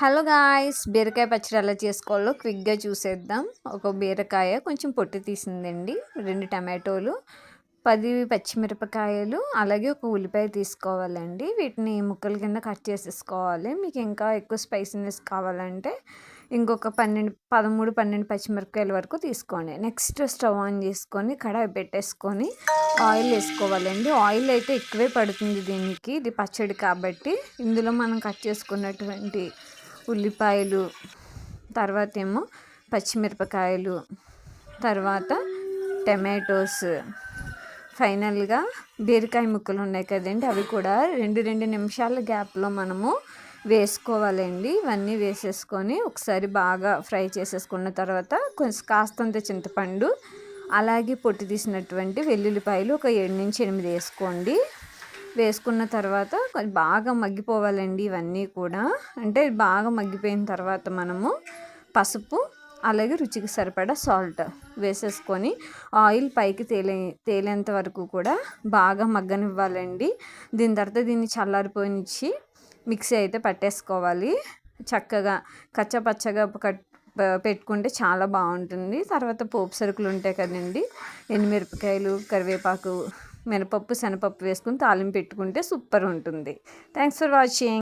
Hello guys, బీరకాయ పచ్చడి ఎలా చేసుకోవాలో క్విక్గా చూసేద్దాం. ఒక బీరకాయ కొంచెం పొట్టు తీసిందండి, 2 టమాటోలు, 10 పచ్చిమిరపకాయలు, అలాగే ఒక ఉల్లిపాయ తీసుకోవాలండి. వీటిని ముక్కల కింద కట్ చేసేసుకోవాలి. మీకు ఇంకా ఎక్కువ స్పైసీనెస్ కావాలంటే ఇంకొక 13 పచ్చిమిరపకాయల వరకు తీసుకోండి. నెక్స్ట్ స్టవ్ ఆన్ చేసుకొని కడాయి పెట్టేసుకొని ఆయిల్ వేసుకోవాలండి. ఆయిల్ అయితే ఎక్కువే పడుతుంది దీనికి, ఇది పచ్చడి కాబట్టి. ఇందులో మనం కట్ చేసుకున్నటువంటి ఉల్లిపాయలు, తర్వాత ఏమో పచ్చిమిరపకాయలు, తర్వాత టమాటోస్, ఫైనల్గా బీరకాయ ముక్కలు ఉన్నాయి కదండి, అవి కూడా 2 నిమిషాల గ్యాప్లో మనము వేసుకోవాలండి. ఇవన్నీ వేసేసుకొని ఒకసారి బాగా ఫ్రై చేసేసుకున్న తర్వాత కొంచెం కాస్తంత చింతపండు, అలాగే పొట్టు తీసినటువంటి వెల్లుల్లిపాయలు ఒక 7-8 వేసుకోండి. వేసుకున్న తర్వాత కొంచెం బాగా మగ్గిపోవాలండి ఇవన్నీ కూడా. అంటే బాగా మగ్గిపోయిన తర్వాత మనము పసుపు, అలాగే రుచికి సరిపడా సాల్ట్ వేసేసుకొని ఆయిల్ పైకి తేలేంత వరకు కూడా బాగా మగ్గనివ్వాలండి. దీని తర్వాత దీన్ని చల్లారిపోనిచ్చి మిక్సీ అయితే పట్టేసుకోవాలి. చక్కగా కచ్చపచ్చగా పెట్టుకుంటే చాలా బాగుంటుంది. తర్వాత పోపు సరుకులు ఉంటాయి కదండి, ఎండుమిరపకాయలు, కరివేపాకు, మినపప్పు, శనగపప్పు వేసుకుని తాలింపు పెట్టుకుంటే సూపర్ ఉంటుంది. Thanks for watching.